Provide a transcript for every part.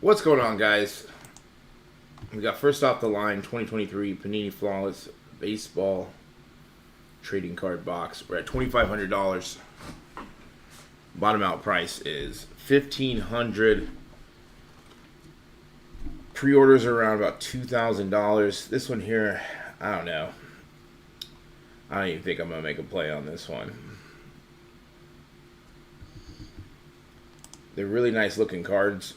What's going on, guys? We got first off the line 2023 Panini Flawless Baseball Trading Card Box. We're at $2,500. Bottom out price is $1,500. Pre-orders are around about $2,000. This one here, I don't know. I don't even think I'm going to make a play on this one. They're really nice looking cards.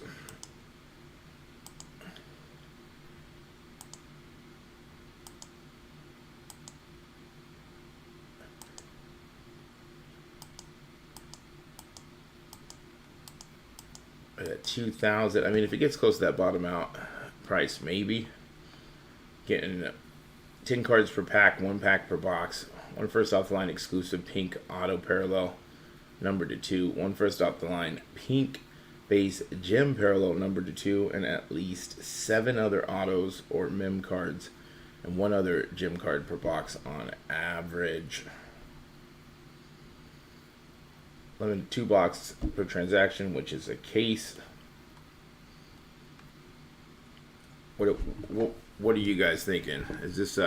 At 2,000. I mean, if it gets close to that bottom out price, maybe. Getting 10 cards per pack, 1 pack per box. One first off the line exclusive Pink Auto Parallel, numbered to 2. One first off the line Pink Base Gem Parallel, numbered to 2. And at least 7 other autos or mem cards and 1 other gem card per box on average. Limited 2 boxes per transaction, which is a case. What are you guys thinking? Is this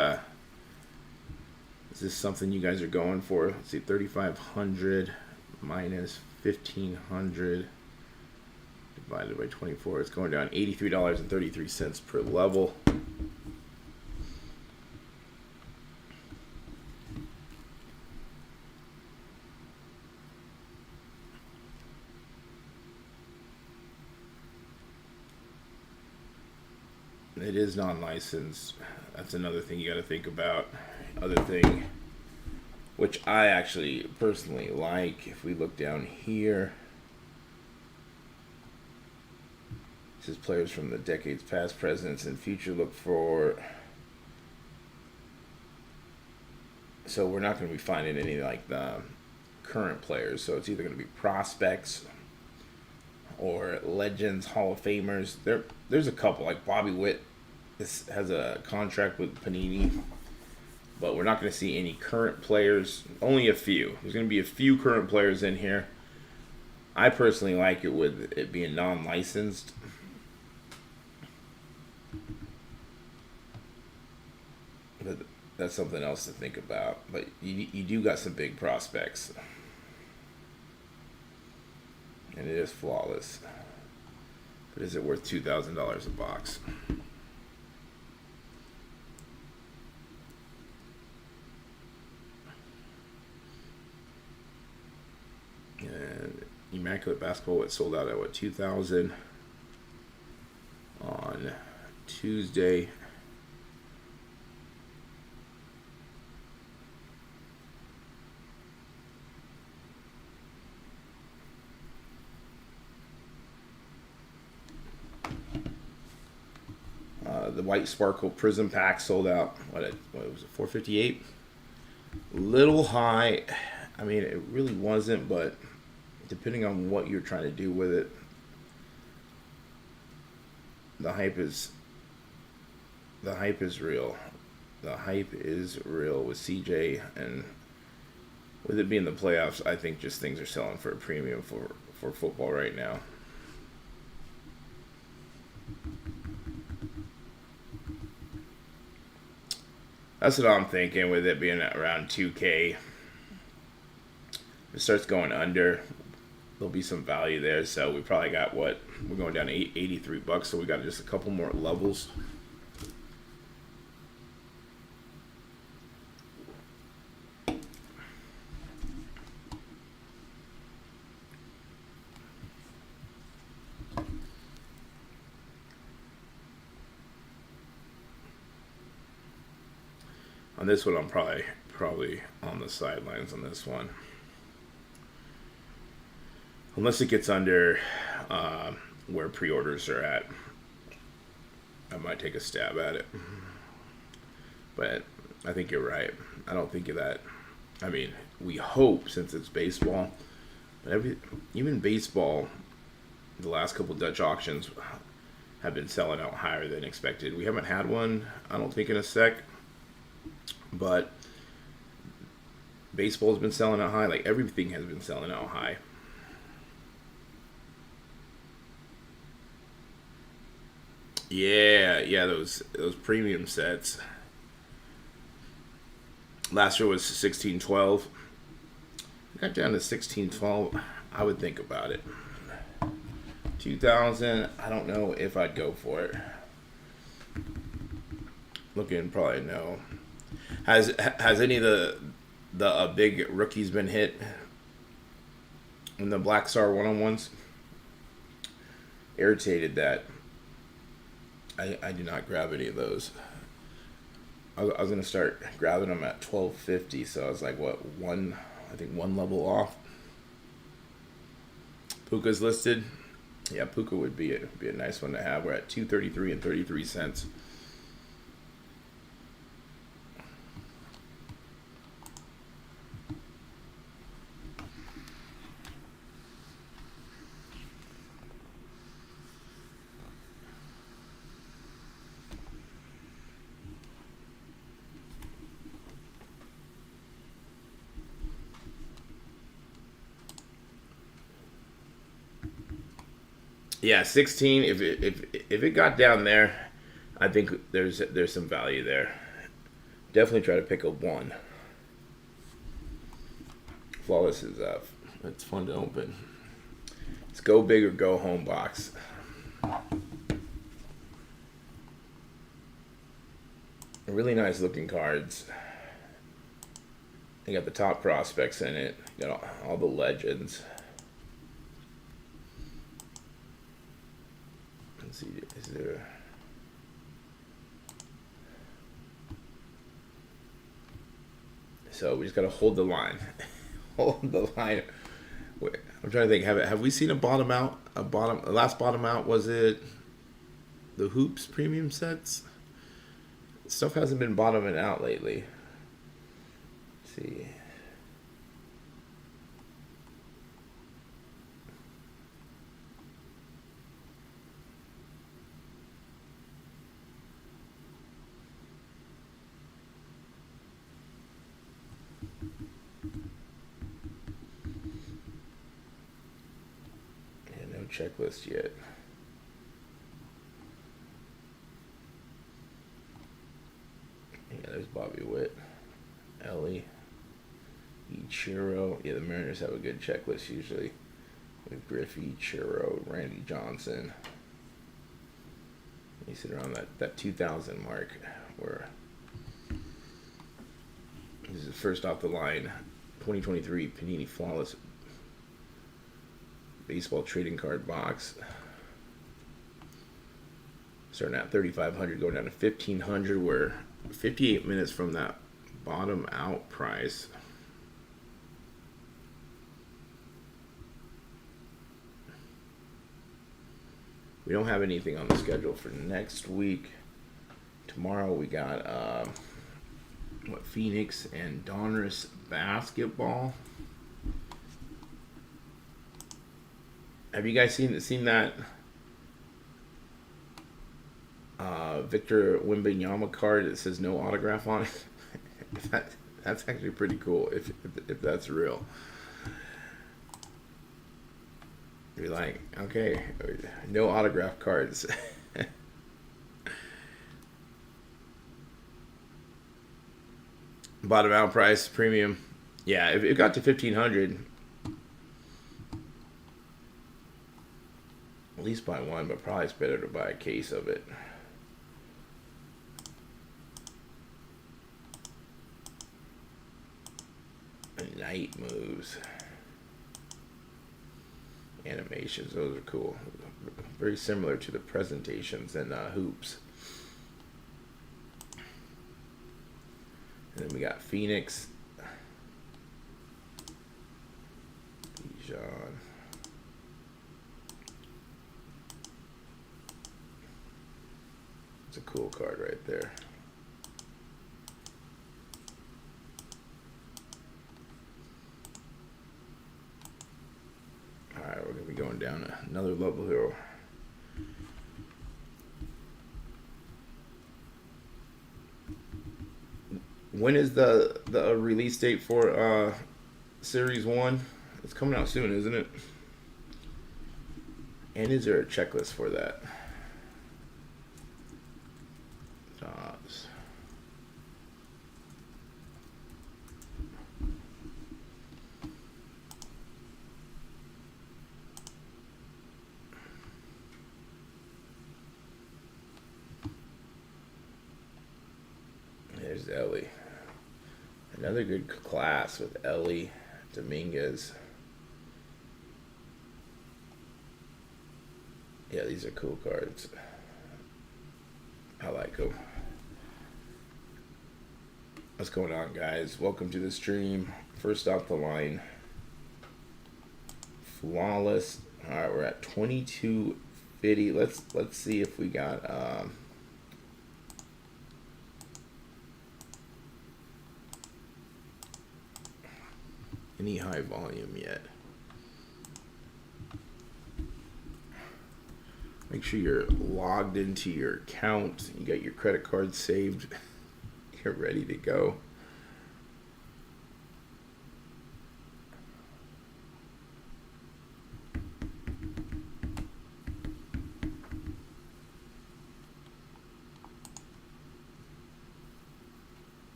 something you guys are going for? Let's see, 3,500 minus 1,500 divided by 24. It's going down $83.33 per level. It is non-licensed. That's another thing you got to think about. Other thing, which I actually personally like, if we look down here, this is players from the decades past, present, and future. Look for. So we're not going to be finding any like the current players. So it's either going to be prospects or legends, Hall of Famers. There's a couple like Bobby Witt. This has a contract with Panini, but we're not going to see any current players. Only a few. There's going to be a few current players in here. I personally like it with it being non-licensed. But that's something else to think about. But you do got some big prospects. And it is flawless. But is it worth $2,000 a box? And Immaculate Basketball, it sold out at what, 2,000 on Tuesday. The White Sparkle Prism Pack sold out. What was it? $458. Little high. I mean, it really wasn't, but depending on what you're trying to do with it, the hype is real. The hype is real with CJ, and with it being the playoffs, I think just things are selling for a premium for football right now. That's what I'm thinking with it being around 2K. If it starts going under, there'll be some value there. So we probably got we're going down to $83. So we got just a couple more levels. On this one, I'm probably on the sidelines on this one. Unless it gets under where pre-orders are at, I might take a stab at it. But I think you're right. I don't think of that. I mean, we hope, since it's baseball, but even baseball, the last couple Dutch auctions have been selling out higher than expected. We haven't had one, I don't think, in a sec. But baseball's been selling out high. Like, everything has been selling out high. Yeah, those premium sets. Last year was 1612. Got down to 1612. I would think about it. 2000. I don't know if I'd go for it. Looking, probably no. Has any of the big rookies been hit in the Black Star 1-on-1s? Irritated that I did not grab any of those. I was gonna start grabbing them at 1250, so I was like, what, I think one level off. Puka's listed. Yeah, Puka would be a nice one to have. We're at 233 and 33 cents. Yeah, 16. If it got down there, I think there's some value there. Definitely try to pick a 1. Flawless is it's fun to open. It's go big or go home box. Really nice looking cards. You got the top prospects in it. You got all the legends. Let's see, is there... So we just gotta hold the line. Hold the line. Wait, I'm trying to think. Have we seen a bottom out? The last bottom out, was it the Hoops premium sets? Stuff hasn't been bottoming out lately. Let's see. Yeah, no checklist yet. Yeah, there's Bobby Witt, Ellie, Ichiro. Yeah, the Mariners have a good checklist usually. With Griffey, Ichiro, Randy Johnson. You sit around that 2000 mark where this is first off the line 2023 Panini Flawless Baseball Trading Card Box. Starting at 3,500, going down to 1,500. We're 58 minutes from that bottom out price. We don't have anything on the schedule for next week. Tomorrow we got Phoenix and Donruss basketball. Have you guys seen that Victor Wembanyama card that says no autograph on it? That's actually pretty cool if that's real. You're like, okay, no autograph cards. Bottom out price, premium. Yeah, if it got to 1,500, at least buy one, but probably it's better to buy a case of it. Night moves. Animations, those are cool. Very similar to the presentations in Hoops. And then we got Phoenix. Bijan. It's a cool card right there. Alright, we're going to be going down another level here. When is the release date for Series 1? It's coming out soon, isn't it? And is there a checklist for that? Tops. There's Ellie. Another good class with Ellie Dominguez. Yeah, these are cool cards. I like them. What's going on, guys? Welcome to the stream. First off the line, Flawless. All right, we're at 2250. Let's see if we got any high volume yet. Make sure you're logged into your account. You got your credit card saved. You're ready to go.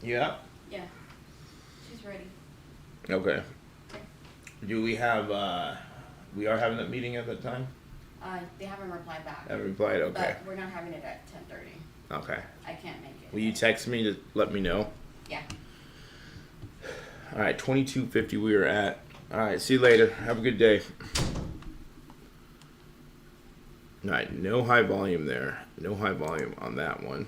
Yeah? Yeah. She's ready. Okay. Do we have, we are having that meeting at that time? They haven't replied back. Haven't replied, okay. But we're not having it at 10:30. Okay. I can't make it. Will you text me to let me know? Yeah. All right, 2250 we are at. All right, see you later. Have a good day. All right, no high volume there. No high volume on that one.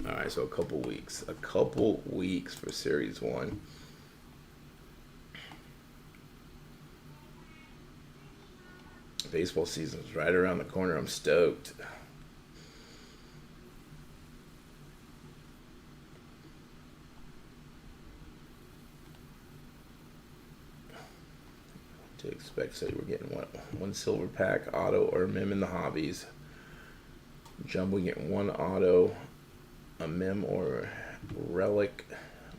All right, so a couple weeks. A couple weeks for Series 1. Baseball season's right around the corner. I'm stoked. To expect, so we're getting one silver pack auto or mem in the hobbies. Jumbo getting one auto, a mem or relic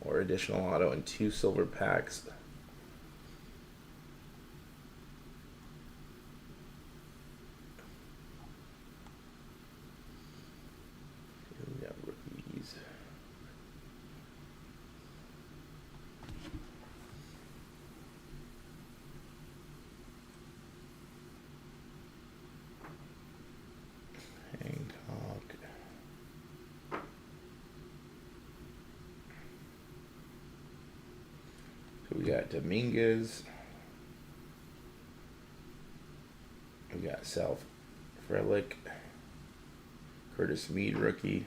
or additional auto, and 2 silver packs. We got rookies. Hancock. So we got Dominguez. We got South Frelick. Curtis Mead, rookie.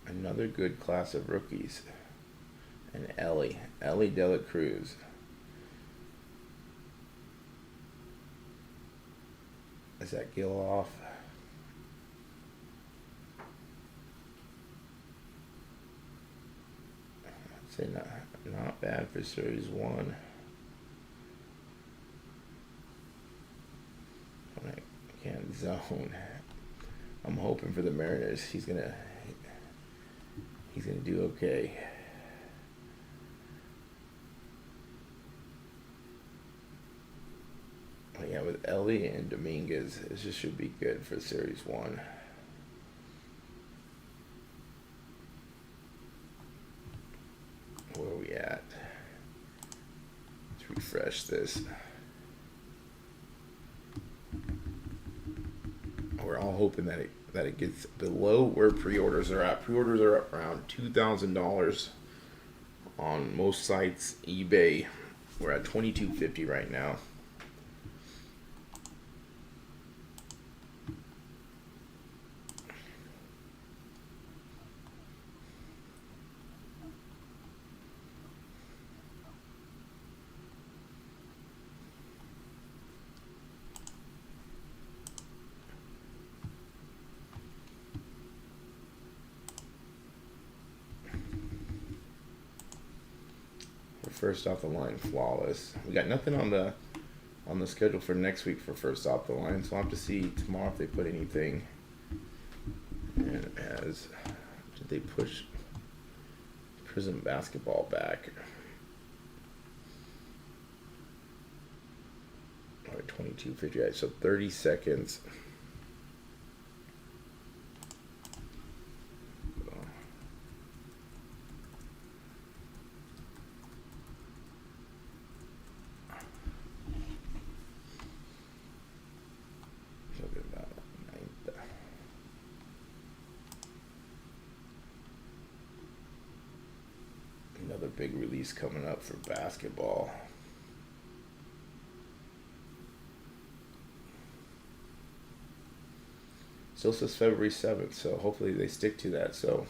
Another good class of rookies. And Ellie De La Cruz. Is that Gill-Off? I'd say not bad for Series 1. I can't zone. I'm hoping for the Mariners. He's gonna do okay. But yeah, with Ellie and Dominguez, this just should be good for Series 1. Where are we at? Let's refresh this. We're all hoping that it gets below where pre-orders are at. Pre-orders are up around $2,000 on most sites. eBay, we're at $2,250 right now. First off the line, Flawless. We got nothing on on the schedule for next week for first off the line. So I'll have to see tomorrow if they put anything. And did they push Prism basketball back? All right, 22:58. So 30 seconds. Another big release coming up for basketball. Still says February 7th, so hopefully they stick to that. So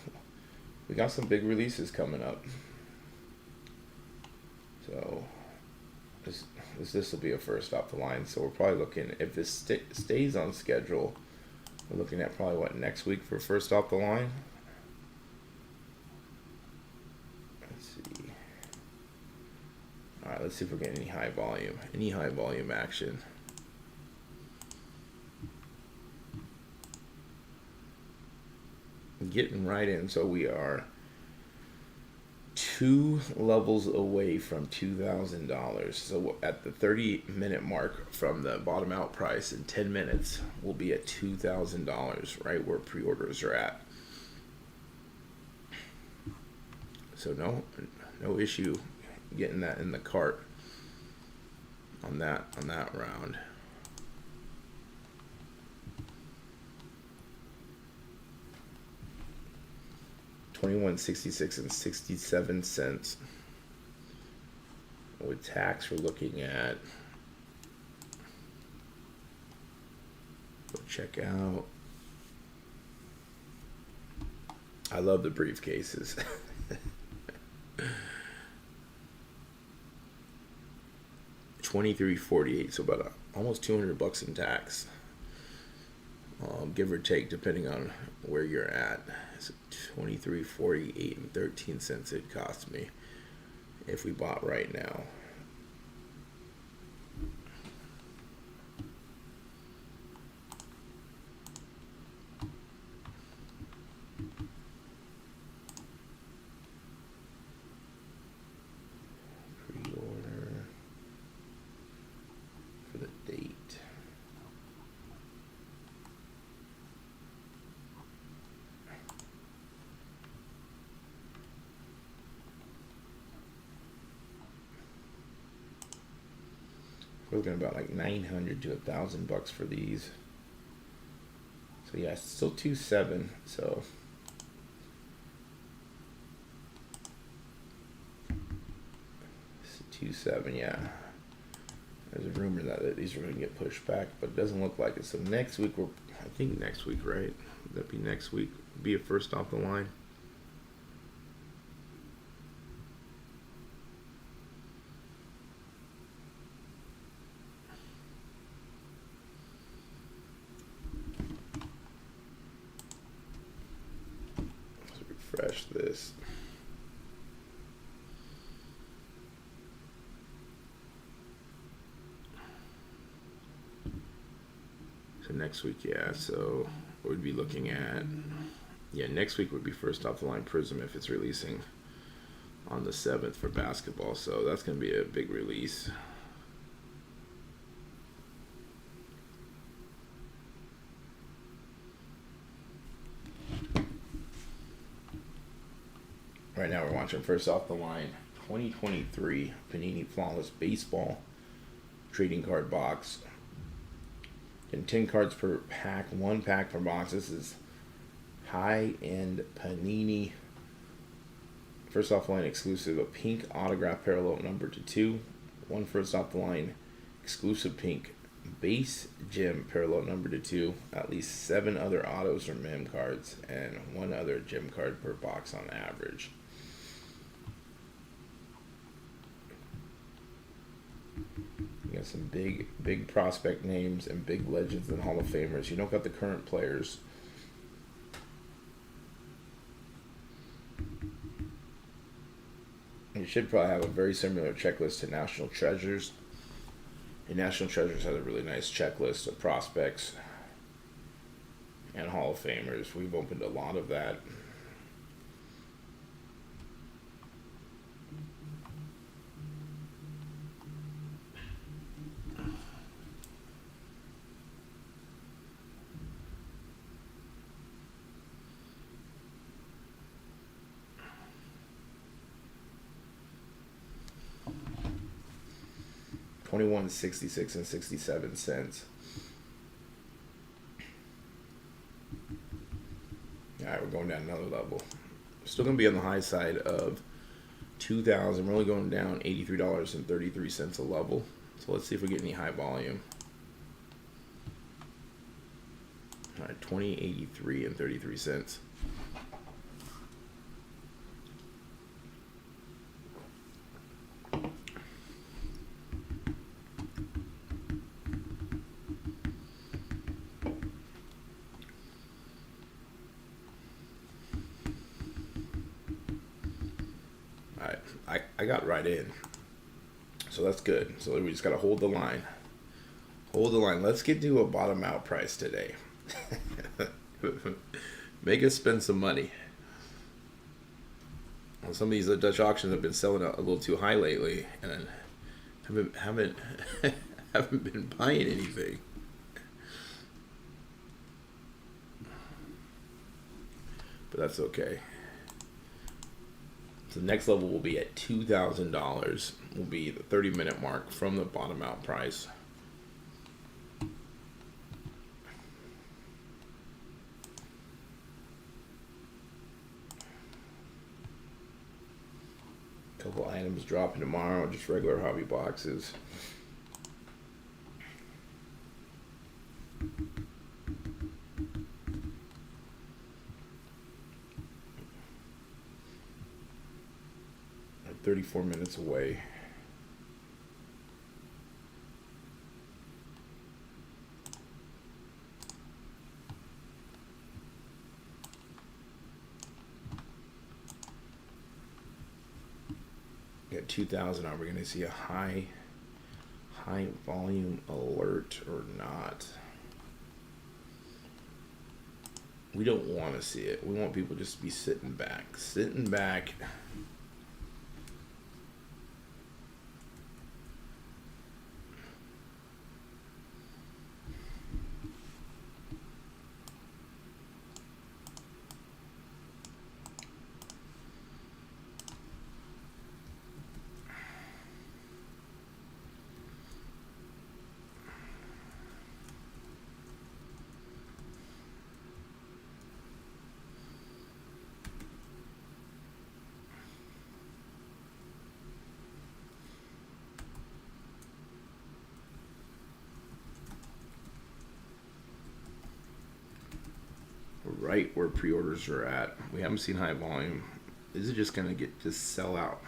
we got some big releases coming up. So this will be a first off the line. So we're probably looking, if this stays on schedule, we're looking at probably what, next week for first off the line. Let's see. All right, let's see if we're getting any high volume action. Getting right in, so we are 2 levels away from $2,000. So at the 30-minute mark from the bottom out price in 10 minutes, we'll be at $2,000, right where pre-orders are at. So no issue getting that in the cart on that round. $21.66 and 67 cents. With tax, we're looking at. Go check out. I love the briefcases. $23.48, so about almost $200 in tax. Give or take, depending on where you're at. So $23.48 and 13 cents it cost me if we bought right now. Pre-order for the date. We're looking at about like $900 to $1,000 for these. So yeah, it's still 2.7. So it's 2.7. Yeah, there's a rumor that these are going to get pushed back, but it doesn't look like it. So next week, I think next week, right? Would that be next week? Be a first off the line. Refresh this. So next week, yeah, so we'd be looking at, yeah, next week would be first off the line Prism if it's releasing on the 7th for basketball. So that's going to be a big release. Right now we're watching first off the line 2023 Panini Flawless Baseball trading card box. And 10 cards per pack, 1 pack per box. This is high-end Panini first off the line exclusive, a pink autograph parallel number to 2, 1 first off the line exclusive pink base gem parallel number to 2, at least 7 other autos or mem cards, and 1 other gem card per box on average. You got some big prospect names and big legends and Hall of Famers. You don't got the current players. You should probably have a very similar checklist to National Treasures. And National Treasures has a really nice checklist of prospects and Hall of Famers. We've opened a lot of that. $21.66 and 67 cents. All right, we're going down another level. Still going to be on the high side of 2,000. We're only going down $83.33 a level. So let's see if we get any high volume. All right, $20.83 and 33 cents. I got right in, so that's good. So we just got to hold the line. Hold the line. Let's get to a bottom out price today. Make us spend some money. Well, some of these Dutch auctions have been selling a little too high lately, and haven't haven't been buying anything. But that's okay. So the next level will be at $2,000. Will be the 30-minute mark from the bottom out price. Couple items dropping tomorrow, just regular hobby boxes. At 34 minutes away. At 2,000, are we going to see a high volume alert or not? We don't want to see it. We want people just to be sitting back. Sitting back. Right where pre-orders are at. We haven't seen high volume. Is it just gonna just sell out?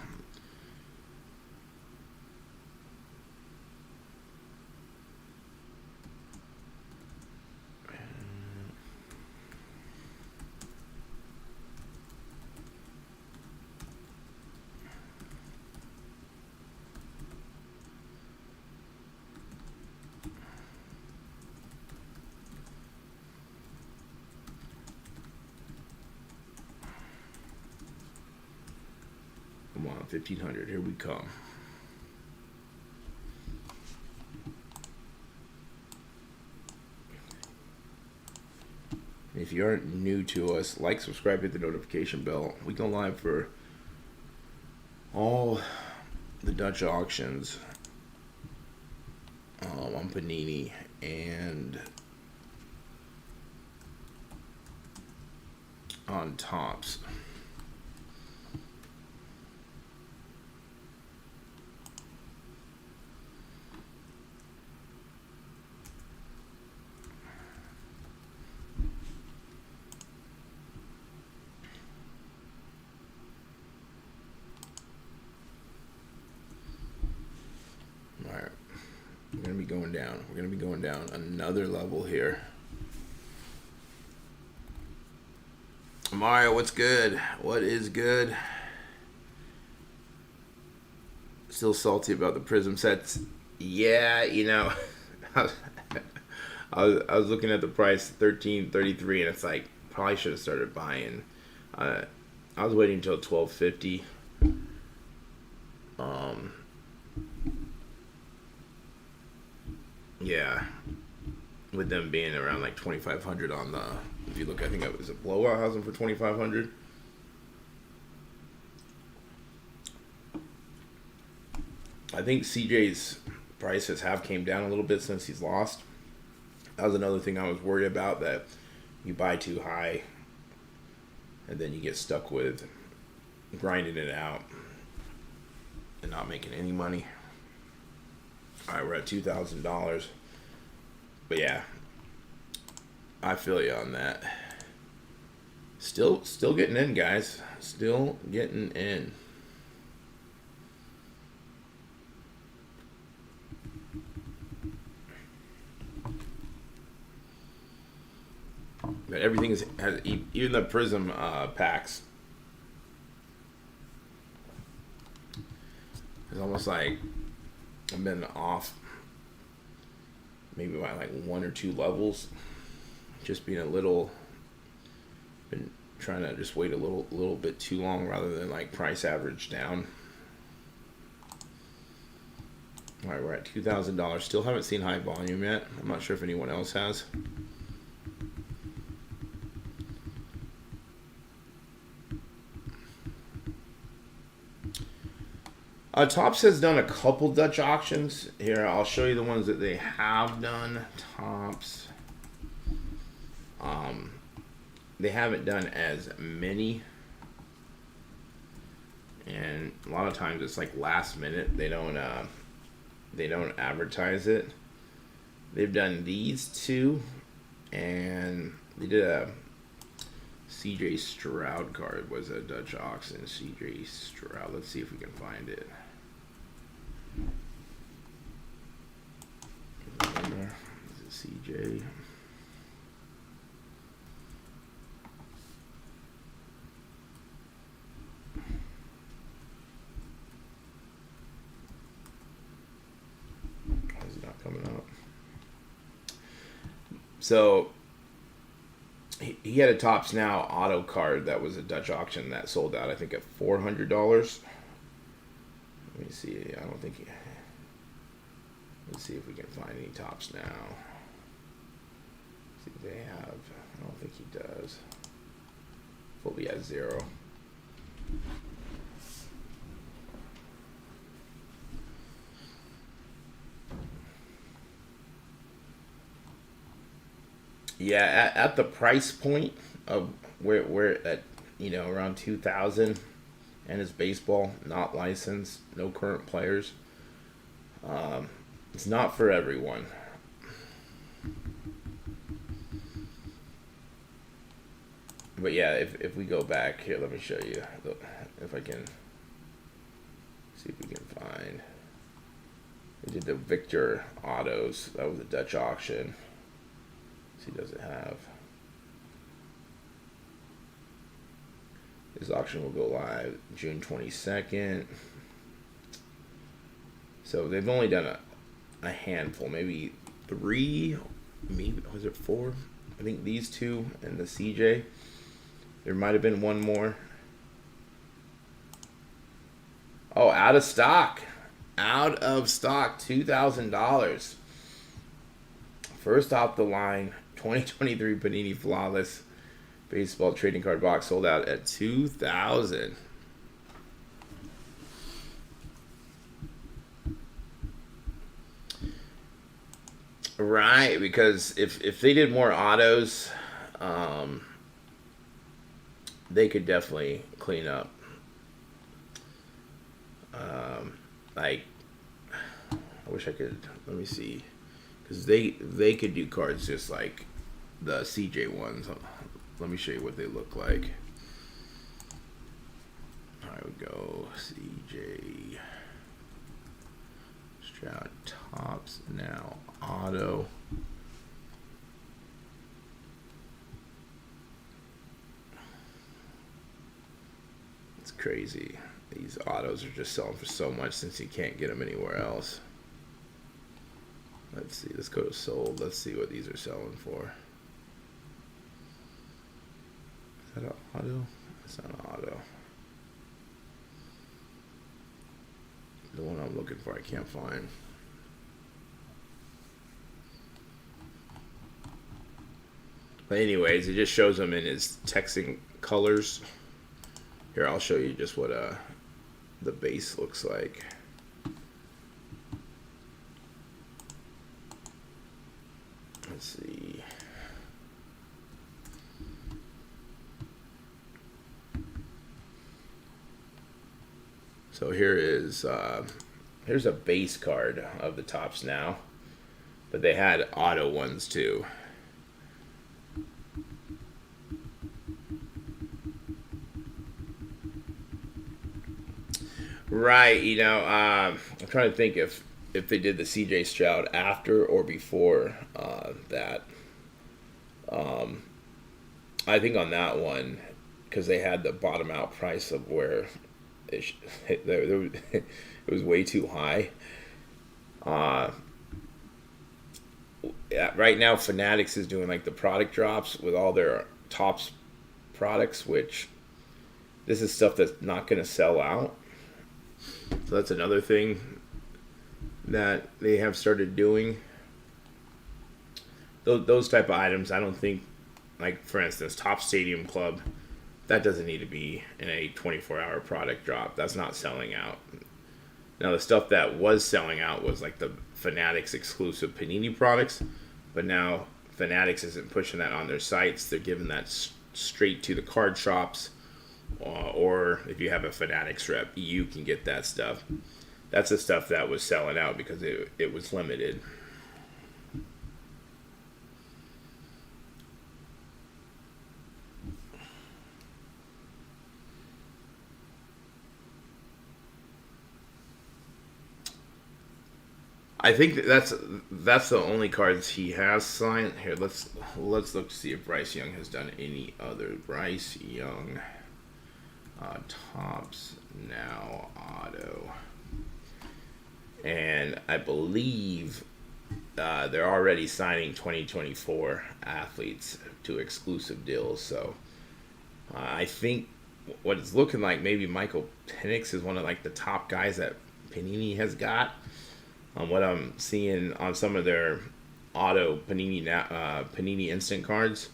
Come on, 1,500. Here we come. If you aren't new to us, like, subscribe, hit the notification bell. We go live for all the Dutch auctions on Panini and on Topps. Alright, we're going to be going down. We're going to be going down another level here. Mario, what's good? What is good? Still salty about the Prism sets. Yeah, you know, I was, I was looking at the price 13.33, and it's like probably should have started buying. Uh, I was waiting until 12.50. Um, yeah, with them being around like 2,500 on the. If you look, I think it was a blowout housing for 2,500. I think CJ's prices have came down a little bit since he's lost. That was another thing I was worried about, that you buy too high and then you get stuck with grinding it out and not making any money. All right, we're at $2,000. But yeah, I feel you on that. Still getting in, guys. Still getting in. But everything has, even the Prism packs. It's almost like I've been off maybe by like 1 or 2 levels. Just being a little, been trying to just wait a little bit too long rather than like price average down. All right, we're at $2,000. Still haven't seen high volume yet. I'm not sure if anyone else has. Topps has done a couple Dutch auctions. Here, I'll show you the ones that they have done. Topps. They haven't done as many. And a lot of times it's like last minute. They don't advertise it. They've done these 2, and they did a CJ Stroud card. Was a Dutch auction. CJ Stroud. Let's see if we can find it. Is it CJ? Why is it not coming up? So he had a Topps Now auto card that was a Dutch auction that sold out, I think, at $400. Let me see. I don't think he. Let's see if we can find any Topps Now. See if they have. I don't think he does. Fully at 0. Yeah, at the price point of where we're at, around 2,000, and it's baseball, not licensed, no current players. It's not for everyone. But yeah, if we go back here, let me show you if I can see if we can find. We did the Victor autos. That was a Dutch auction. Let's see, does it have? This auction will go live June 22nd. So they've only done a handful, maybe 3, maybe was it 4? I think these 2 and the CJ. There might have been one more. Oh, out of stock. Out of stock, $2,000. First off the line, 2023 Panini Flawless Baseball Trading Card Box sold out at $2,000. Right, because if they did more autos, they could definitely clean up. Like, I wish I could. Let me see, because they could do cards just like the CJ ones. Let me show you what they look like. I would go CJ Stroud Topps Now auto. It's crazy. These autos are just selling for so much since you can't get them anywhere else. Let's see. Let's go to sold. Let's see what these are selling for. Is that an auto? It's not an auto. The one I'm looking for, I can't find. But anyways, it just shows them in his texting colors. Here, I'll show you just what the base looks like. Let's see. So here is here's a base card of the Topps now, but they had auto ones too. Right, you know, I'm trying to think if they did the CJ Stroud after or before that. I think on that one, because they had the bottom out price of where it was way too high. Right now, Fanatics is doing like the product drops with all their Topps products, which this is stuff that's not going to sell out. So that's another thing that they have started doing. Those type of items, I don't think, like for instance, Topps Stadium Club, that doesn't need to be in a 24-hour product drop. That's not selling out. Now the stuff that was selling out was like the Fanatics exclusive Panini products, but now Fanatics isn't pushing that on their sites. They're giving that straight to the card shops. Or if you have a Fanatics rep, you can get that stuff. That's the stuff that was selling out because it was limited. I think that's the only cards he has signed. Here, let's look to see if Bryce Young has done any other. Bryce Young. Topps now auto, and I believe they're already signing 2024 athletes to exclusive deals. So I think what it's looking like, maybe Michael Penix is one of like the top guys that Panini has got. What I'm seeing on some of their auto Panini instant cards,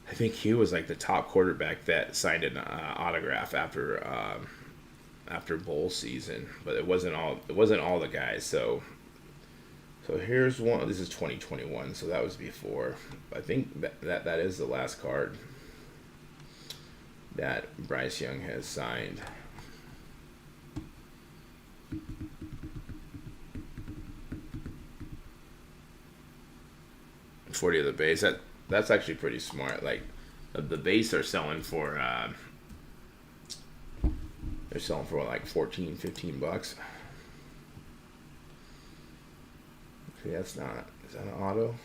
I think he was like the top quarterback that signed an autograph after bowl season, but it wasn't all the guys. So here's one. This is 2021, so that was before. I think that is the last card that Bryce Young has signed. $40 of the base. That's actually pretty smart. Like the base are selling for they're selling for like $14-15. See, that's not. Is that an auto?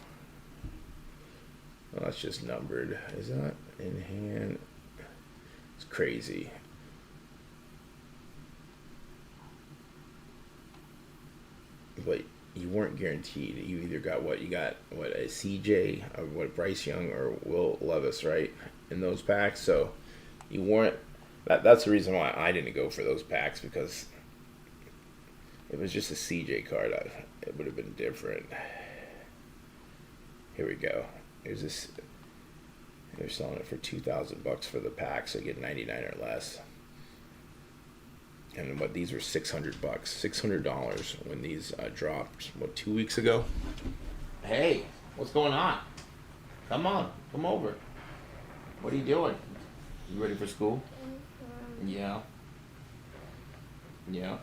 Oh, that's just numbered. Is that in hand? It's crazy. But you weren't guaranteed. You either got a CJ or what Bryce Young or Will Levis, right, in those packs. So you weren't. That's the reason why I didn't go for those packs, because if it was just a CJ card, it would have been different. Here we go. Here's this. They're selling it for $2,000 for the pack, so you get 99 or less. And what these were $600, $600 when these dropped 2 weeks ago. Hey, what's going on? Come on, come over. What are you doing? You ready for school? Mm-hmm. Yeah. Yeah.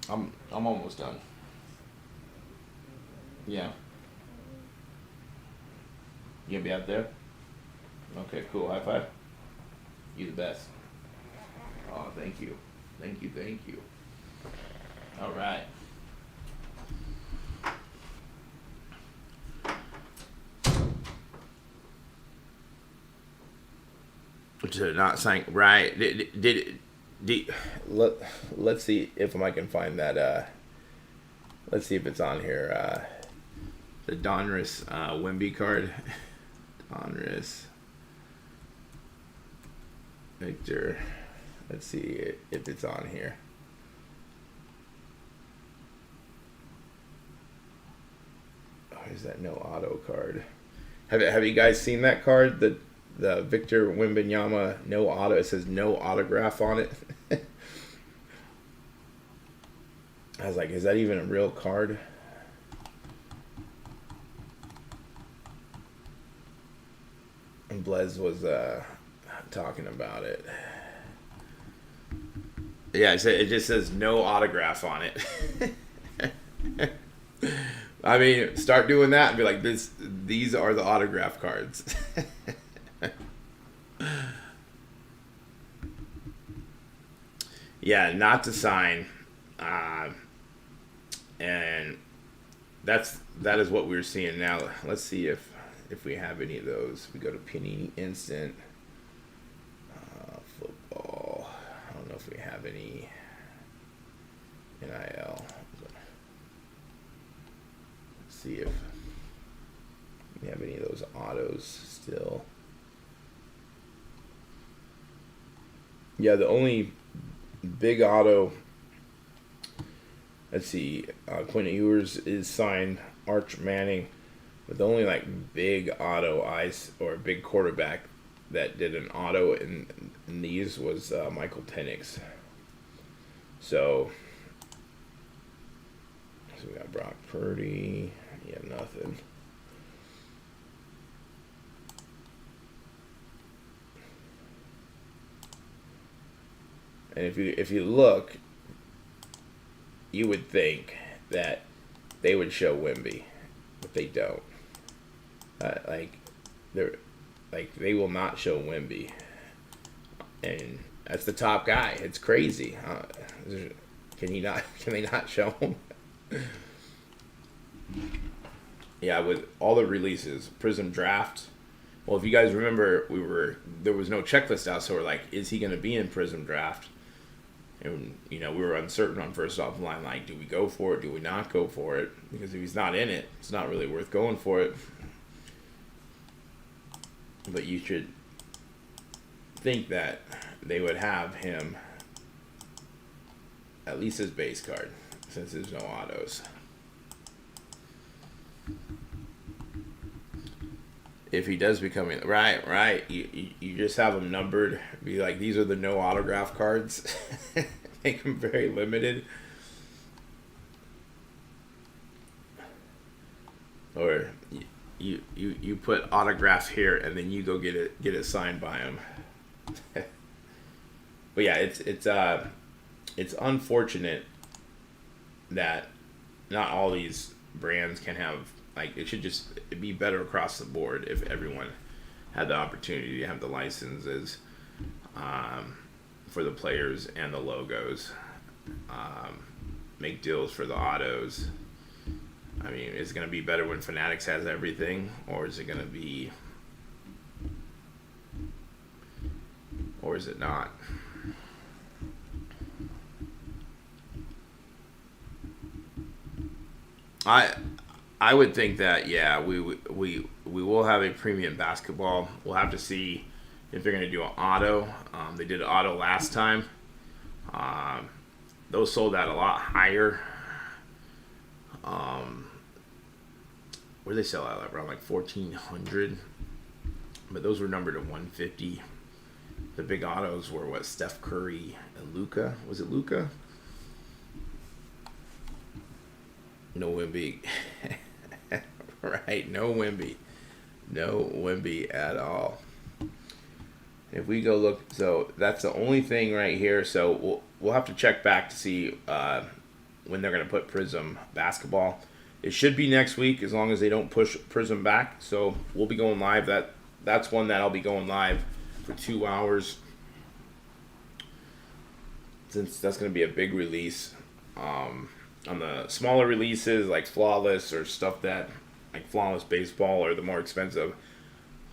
I'm almost done. Yeah. You gonna be out there? Okay, cool. High five. You the best. Oh, thank you. Thank you, thank you. All right. To not sign, right. Did D, let's see if I can find that. Let's see if it's on here. The Donruss Wemby card. Donruss Victor. Let's see if it's on here. Oh, is that no auto card? Have you guys seen that card? The Victor Wembanyama no auto. It says no autograph on it. I was like, is that even a real card? And Blez was talking about it. Yeah, it just says no autograph on it. I mean, start doing that and be like, these are the autograph cards. Yeah, not to sign. And that is what we're seeing now. Let's see if we have any of those. We go to Panini Instant Football. I don't know if we have any NIL. Let's see if we have any of those autos still. Yeah, the only big auto. Let's see. Quinn Ewers is signed. Arch Manning, but the only like big auto ice or big quarterback that did an auto in these was Michael Penix. So we got Brock Purdy. You have nothing. And if you look, you would think that they would show Wemby, but they don't. They will not show Wemby, and that's the top guy. It's crazy. Can they not show him? Yeah, with all the releases, Prism Draft. Well, if you guys remember, there was no checklist out, so we're like, is he going to be in Prism Draft? And, we were uncertain on first off line, like, do we go for it? Do we not go for it? Because if he's not in it, it's not really worth going for it. But you should think that they would have him at least his base card, since there's no autos. If he does become right, you just have them numbered. Be like, these are the no autograph cards. Make them very limited. Or you put autographs here, and then you go get it signed by him. But yeah, it's unfortunate that not all these brands can have, like, it should just be better across the board if everyone had the opportunity to have the licenses for the players and the logos, make deals for the autos. I mean, is it going to be better when Fanatics has everything, or is it going to be, or is it not? I would think that, yeah, we will have a premium basketball. We'll have to see if they're going to do an auto. They did an auto last time. Those sold out a lot higher. Where they sell out around like 1,400, but those were numbered to 150. The big autos were what, Steph Curry and Luka. Was it Luka? No Wemby. Right, no Wemby. No Wemby at all. If we go look, so that's the only thing right here. So we'll have to check back to see when they're going to put Prism basketball. It should be next week, as long as they don't push Prism back. So we'll be going live. That's one that I'll be going live for 2 hours, since that's going to be a big release. On the smaller releases like Flawless or stuff that, like Flawless Baseball, or the more expensive,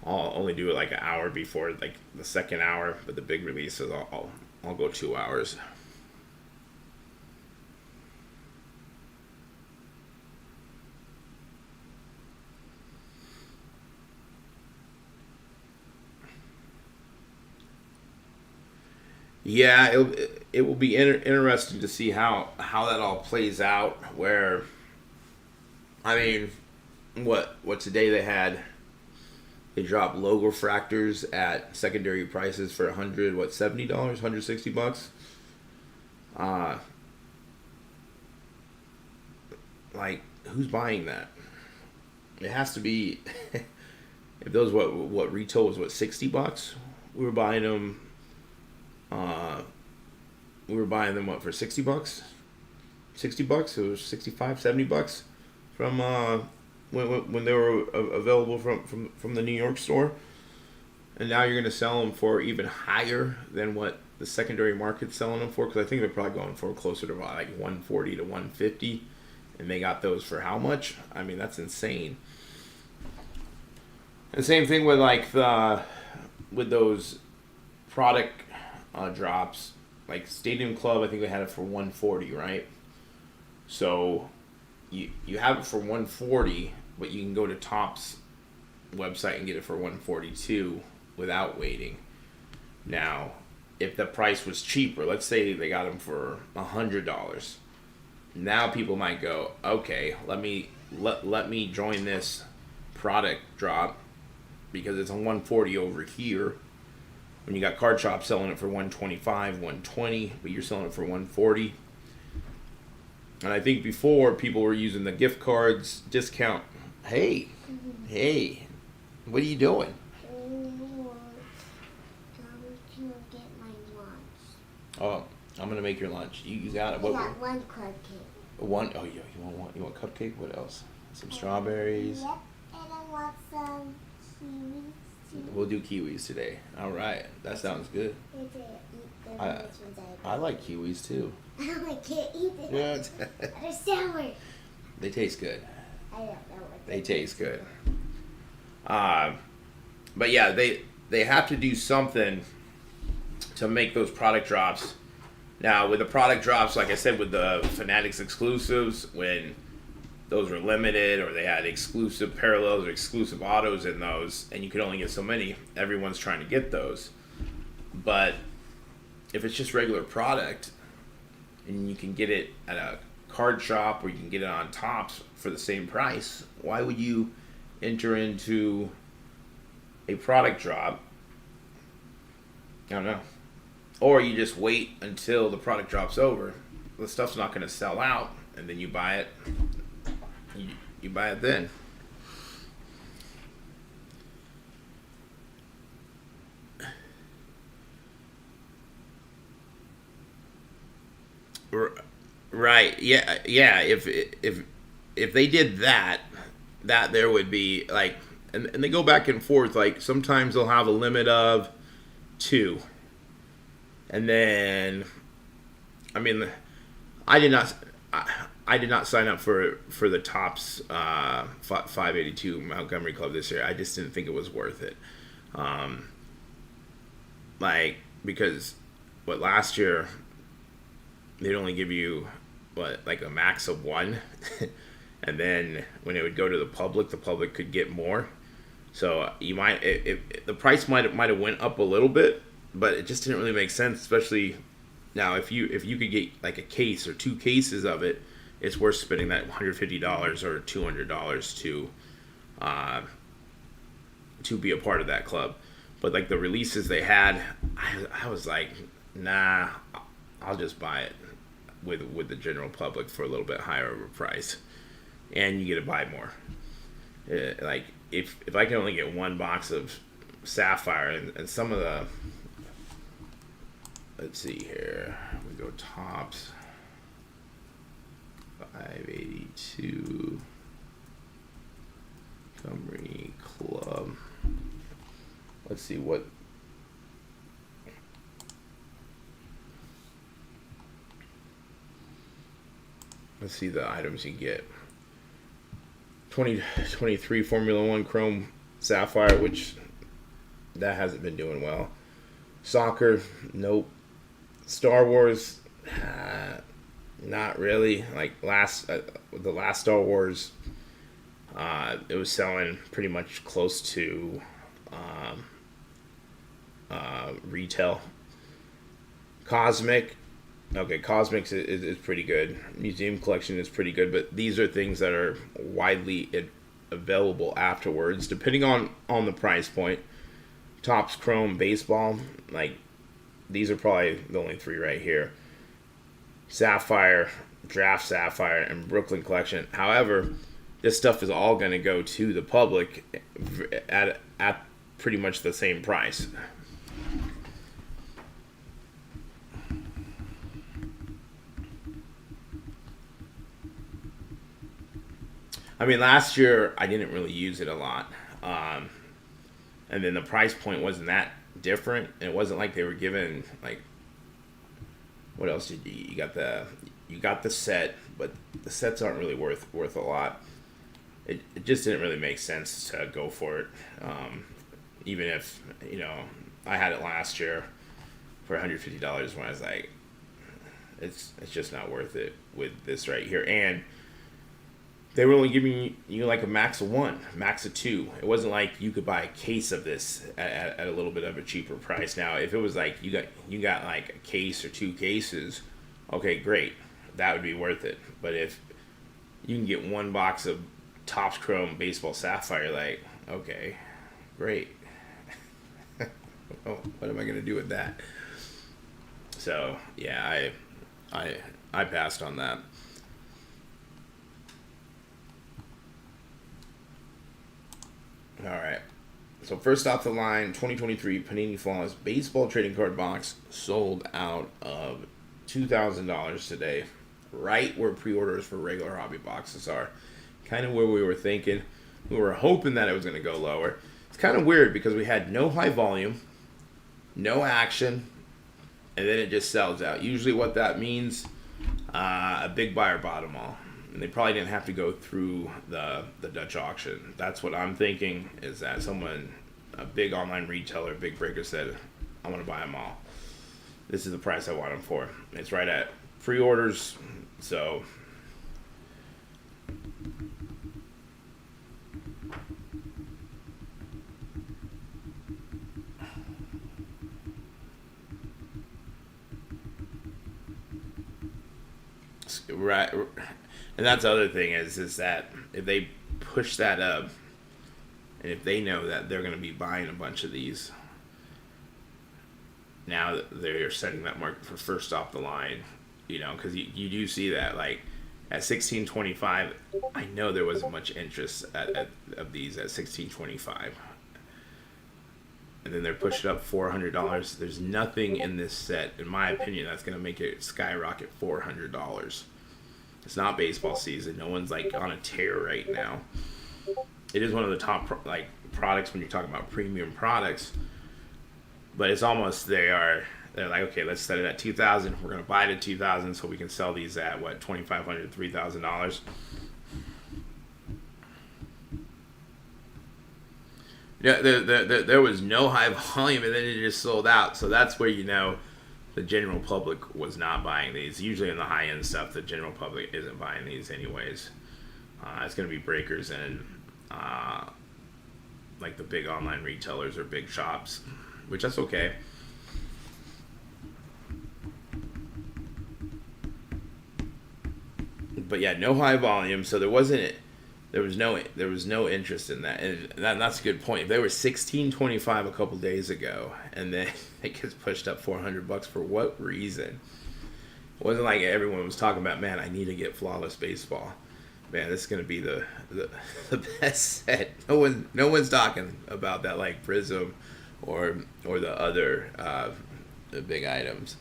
I'll only do it like an hour before, like the second hour. But the big releases, I'll go 2 hours. Yeah, it will be interesting to see how that all plays out. Where, I mean, what today they dropped logo fractors at secondary prices for $70, $160. Like, who's buying that? It has to be. If those what retail was $60, we were buying them. We were buying them what for $60? $60. It was $65, $70 from when they were available from the New York store, and now you're going to sell them for even higher than what the secondary market's selling them for. Because I think they're probably going for closer to like 140 to 150, and they got those for how much? I mean, that's insane. The same thing with with those product drops, like Stadium Club. I think they had it for 140, right? So you have it for 140, but you can go to Topps website and get it for 142 without waiting. Now, if the price was cheaper, let's say they got them for $100, now people might go, okay, let me join this product drop because it's a 140 over here. When you got Card Shop selling it for 125, 120, but you're selling it for 140. And I think before people were using the gift cards discount. Hey, what are you doing? Oh, I'm gonna make your lunch. You got it. I got one cupcake. One? Oh, yeah. You want cupcake? What else? Some strawberries. Yep, and I want some kiwis too. We'll do kiwis today. All right, that sounds good. I like kiwis too. I can't eat them. Yeah. They're sour. They taste good. I don't know what They taste good. But yeah, they have to do something to make those product drops. Now, with the product drops, like I said, with the Fanatics exclusives, when those were limited or they had exclusive parallels or exclusive autos in those, and you could only get so many, everyone's trying to get those. But if it's just regular product and you can get it at a card shop or you can get it on Topps for the same price, why would you enter into a product drop? I don't know. Or you just wait until the product drops over. The stuff's not going to sell out, and then you buy it. You buy it then. Right. Yeah. If they did that there would be like, and they go back and forth. Like sometimes they'll have a limit of 2, and then, I mean, I did not sign up for the Topps 582 Montgomery Club this year. I just didn't think it was worth it. Because last year they'd only give you like a max of 1, and then when it would go to the public could get more. So you might the price might have went up a little bit, but it just didn't really make sense. Especially now, if you could get like a case or 2 cases of it, it's worth spending that $150 or $200 to be a part of that club. But like the releases they had, I was like, nah, I'll just buy it with the general public for a little bit higher of a price, and you get to buy more. Like if I can only get 1 box of Sapphire and some of the, let's see here, we go Topps 582 Montgomery Club. Let's see what. Let's see the items you get. 2023 Formula 1 Chrome Sapphire, which that hasn't been doing well. Soccer, nope. Star Wars, not really. Like the last Star Wars, it was selling pretty much close to retail. Cosmic, okay, Cosmics is pretty good. Museum collection is pretty good, but these are things that are widely available afterwards, depending on the price point. Topps Chrome Baseball, like these are probably the only three right here. Sapphire, Draft Sapphire, and Brooklyn Collection. However, this stuff is all going to go to the public at pretty much the same price. I mean, last year I didn't really use it a lot, and then the price point wasn't that different. And it wasn't like they were giving like, what else did you got the set, but the sets aren't really worth a lot. It just didn't really make sense to go for it, even if I had it last year for $150 when I was like, it's just not worth it with this right here. And they were only giving you like a max of one, max of two. It wasn't like you could buy a case of this at a little bit of a cheaper price. Now, if it was like you got like a case or two cases, okay, great, that would be worth it. But if you can get one box of Topps Chrome Baseball Sapphire, like, okay, great. What am I gonna do with that? So yeah, I passed on that. All right. So first off the line, 2023 Panini Flawless Baseball Trading Card Box sold out of $2,000 today, right where pre-orders for regular hobby boxes are. Kind of where we were thinking. We were hoping that it was going to go lower. It's kind of weird because we had no high volume, no action, and then it just sells out. Usually what that means, a big buyer bought them all. And they probably didn't have to go through the Dutch auction. That's what I'm thinking, is that a big online retailer, big breaker said, I want to buy them all. This is the price I want them for. It's right at pre-orders, so right. And that's the other thing is that if they push that up, and if they know that they're going to be buying a bunch of these, now they're setting that market for first off the line, because you do see that, like, at $16.25, I know there wasn't much interest of these at $16.25. And then they're pushing up $400. There's nothing in this set, in my opinion, that's going to make it skyrocket $400. It's not baseball season. No one's like on a tear right now. It is one of the top products when you're talking about premium products, but it's almost they're like, okay, let's set it at $2,000. We're gonna buy it at $2,000 so we can sell these at what, $2,500, $3,000. Yeah, there was no high volume, and then it just sold out. So that's where the general public was not buying these. Usually in the high-end stuff, the general public isn't buying these anyways. It's going to be breakers and like the big online retailers or big shops, which that's okay. But yeah, no high volume, so there was no interest in that, and that's a good point. If they were $16.25 a couple days ago, and then it gets pushed up $400 for what reason? It wasn't like everyone was talking about, man, I need to get Flawless Baseball. Man, this is gonna be the best set. No one's talking about that, like Prism or the other the big items.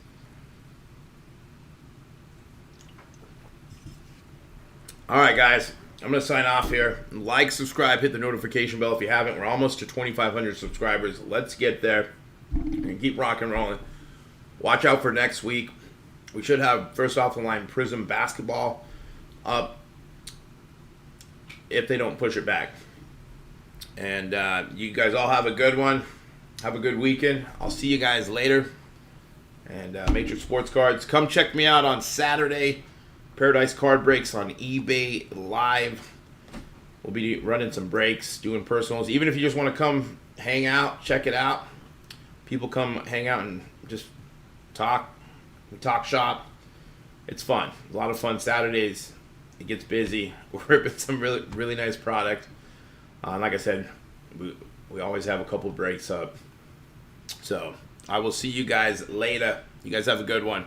All right, guys. I'm going to sign off here. Like, subscribe, hit the notification bell if you haven't. We're almost to 2,500 subscribers. Let's get there and keep rock and rolling. Watch out for next week. We should have first off the line Prism basketball up if they don't push it back. And you guys all have a good one. Have a good weekend. I'll see you guys later. And Matrix Sports Cards. Come check me out on Saturday. Paradise Card Breaks on eBay Live. We'll be running some breaks, doing personals. Even if you just want to come hang out, check it out. People come hang out and just talk. We talk shop. It's fun. A lot of fun Saturdays. It gets busy. We're ripping some really, really nice product. Like I said, we always have a couple breaks up. So I will see you guys later. You guys have a good one.